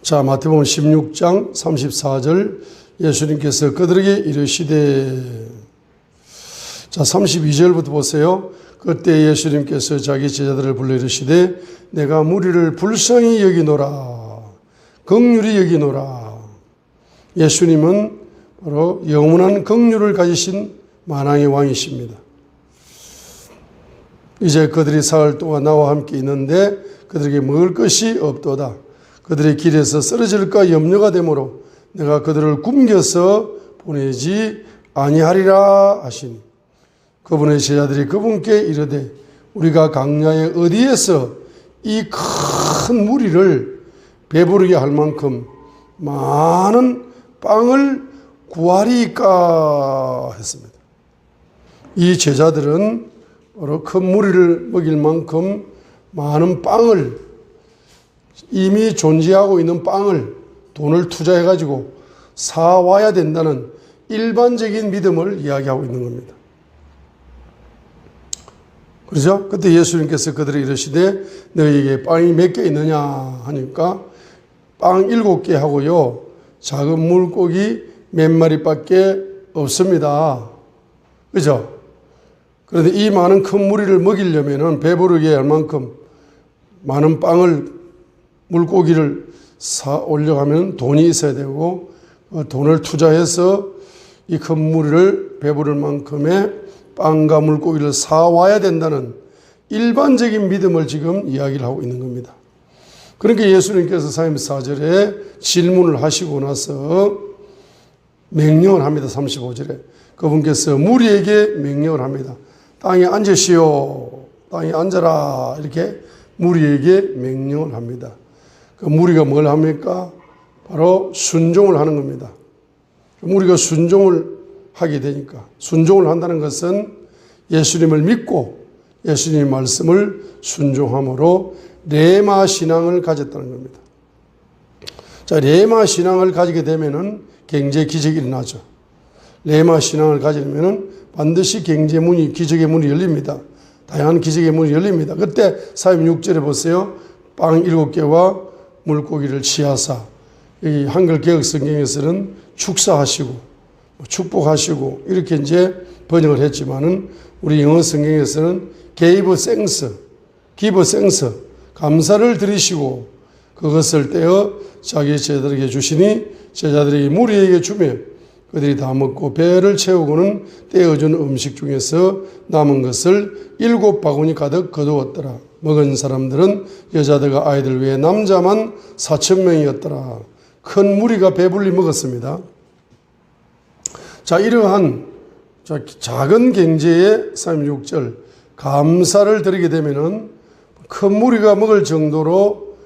자, 마태복음 16장 34절 예수님께서 그들에게 이르시되, 자 32절부터 보세요. 그때 예수님께서 자기 제자들을 불러 이르시되 내가 무리를 불쌍히 여기노라, 긍휼히 여기노라. 예수님은 바로 영원한 긍휼을 가지신 만왕의 왕이십니다. 이제 그들이 사흘 동안 나와 함께 있는데 그들에게 먹을 것이 없도다. 그들의 길에서 쓰러질까 염려가 되므로 내가 그들을 굶겨서 보내지 아니하리라 하시니, 그분의 제자들이 그분께 이르되 우리가 광야의 어디에서 이 큰 무리를 배부르게 할 만큼 많은 빵을 구하리까 했습니다. 이 제자들은 바로 큰 무리를 먹일 만큼 많은 빵을, 이미 존재하고 있는 빵을 돈을 투자해 가지고 사와야 된다는 일반적인 믿음을 이야기하고 있는 겁니다. 그렇죠? 그때 예수님께서 그들이 이르시되 너희에게 빵이 몇 개 있느냐 하니까 빵 7개 하고요, 작은 물고기 몇 마리밖에 없습니다. 그죠? 그런데 이 많은 큰 무리를 먹이려면 배부르게 할 만큼 많은 빵을, 물고기를 사 올려가면 돈이 있어야 되고, 돈을 투자해서 이 큰 무리를 배부를 만큼의 빵과 물고기를 사와야 된다는 일반적인 믿음을 지금 이야기를 하고 있는 겁니다. 그러니까 예수님께서 34절에 질문을 하시고 나서 명령을 합니다. 35절에 그분께서 무리에게 명령을 합니다. 땅에 앉으시오, 땅에 앉아라, 이렇게 무리에게 명령을 합니다. 그 무리가 뭘 합니까? 바로 순종을 하는 겁니다. 무리가 순종을 하게 되니까, 순종을 한다는 것은 예수님을 믿고 예수님의 말씀을 순종함으로 레마 신앙을 가졌다는 겁니다. 자, 레마 신앙을 가지게 되면은 경제 기적이 일어나죠. 레마 신앙을 가지려면은 반드시 경제 문이, 기적의 문이 열립니다. 다양한 기적의 문이 열립니다. 그때 46절에 보세요. 빵 7개와 물고기를 취하사, 이 한글 개혁 성경에서는 축사하시고 축복하시고 이렇게 이제 번역을 했지만은 우리 영어 성경에서는 give thanks, 감사를 드리시고 그것을 떼어 자기 제자들에게 주시니 제자들이 무리에게 주며 그들이 다 먹고 배를 채우고는 떼어준 음식 중에서 남은 것을 7바구니 가득 거두었더라. 먹은 사람들은 여자들과 아이들 외에 남자만 4,000명이었더라. 큰 무리가 배불리 먹었습니다. 자, 이러한 작은 경제의 36절 감사를 드리게 되면은 큰 무리가 먹을 정도로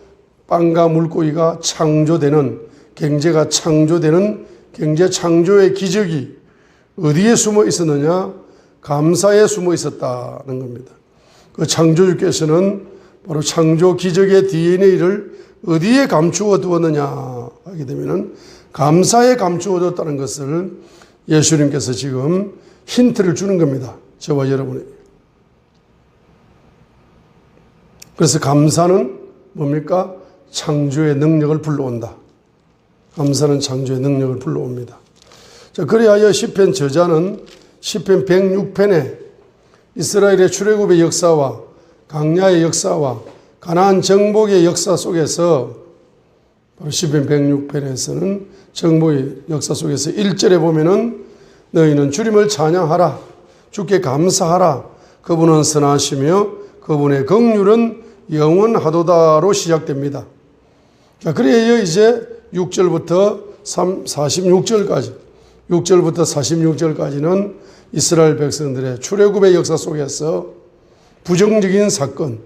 빵과 물고기가 창조되는, 경제가 창조되는 경제 창조의 기적이 어디에 숨어 있었느냐? 감사에 숨어 있었다는 겁니다. 그 창조주께서는 바로 창조 기적의 DNA를 어디에 감추어 두었느냐 하게 되면은 감사에 감추어 뒀다는 것을 예수님께서 지금 힌트를 주는 겁니다. 저와 여러분에게. 그래서 감사는 뭡니까? 창조의 능력을 불러온다. 감사는 창조의 능력을 불러옵니다. 자, 그리하여 시편 저자는 시편 106편에 이스라엘의 출애굽의 역사와 광야의 역사와 가나안 정복의 역사 속에서, 바로 시편 106편에서는 정복의 역사 속에서 1절에 보면은 너희는 주님을 찬양하라, 주께 감사하라, 그분은 선하시며 그분의 긍휼은 영원하도다로 시작됩니다. 자, 그래야 이제 6절부터 46절까지, 6절부터 46절까지는 이스라엘 백성들의 출애굽의 역사 속에서 부정적인 사건,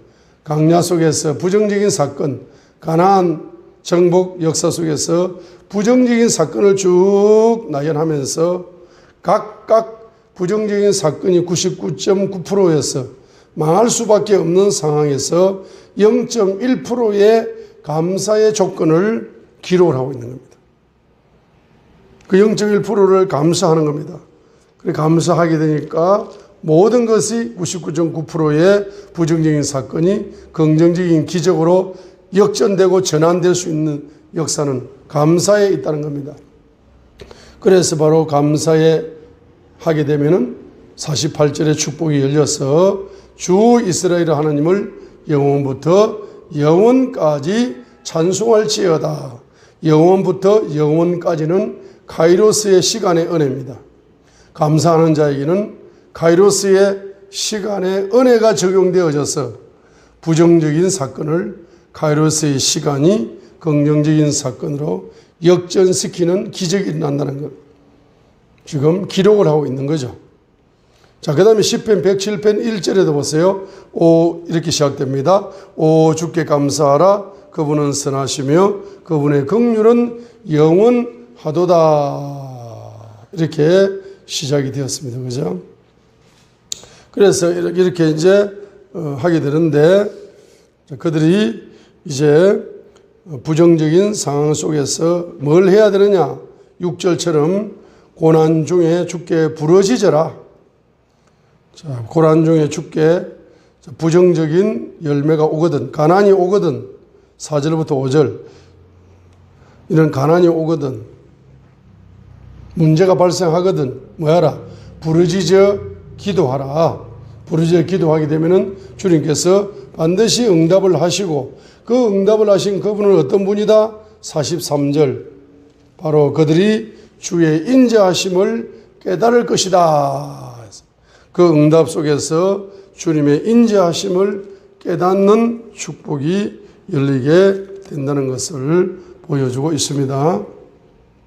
광야 속에서 부정적인 사건, 가나안 정복 역사 속에서 부정적인 사건을 쭉 나열하면서 각각 부정적인 사건이 99.9%에서 망할 수밖에 없는 상황에서 0.1%의 감사의 조건을 기록을 하고 있는 겁니다. 그 0.1%를 감사하는 겁니다. 그래 감사하게 되니까 모든 것이 99.9%의 부정적인 사건이 긍정적인 기적으로 역전되고 전환될 수 있는 역사는 감사에 있다는 겁니다. 그래서 바로 감사에 하게 되면은 48절의 축복이 열려서 주 이스라엘 하나님을 영원부터 영원까지 찬송할지어다. 영원부터 영원까지는 카이로스의 시간의 은혜입니다. 감사하는 자에게는 카이로스의 시간의 은혜가 적용되어져서 부정적인 사건을 카이로스의 시간이 긍정적인 사건으로 역전시키는 기적이 일어난다는 것. 지금 기록을 하고 있는 거죠. 자, 그 다음에 시편 107편 1절에도 보세요. 이렇게 시작됩니다. 오 주께 감사하라. 그분은 선하시며 그분의 긍휼은 영원하도다. 이렇게 시작이 되었습니다. 그죠? 그래서 이렇게 이제 하게 되는데 그들이 이제 부정적인 상황 속에서 뭘 해야 되느냐? 6절처럼 고난 중에 주께 부르짖어라. 자, 고난 중에 주께 부정적인 열매가 오거든, 가난이 오거든, 4절부터 5절 이런 가난이 오거든, 문제가 발생하거든, 뭐하라? 부르짖어 기도하라. 부르짖어 기도하게 되면은 주님께서 반드시 응답을 하시고, 그 응답을 하신 그분은 어떤 분이다? 43절 바로 그들이 주의 인자하심을 깨달을 것이다. 그 응답 속에서 주님의 인자하심을 깨닫는 축복이 열리게 된다는 것을 보여주고 있습니다.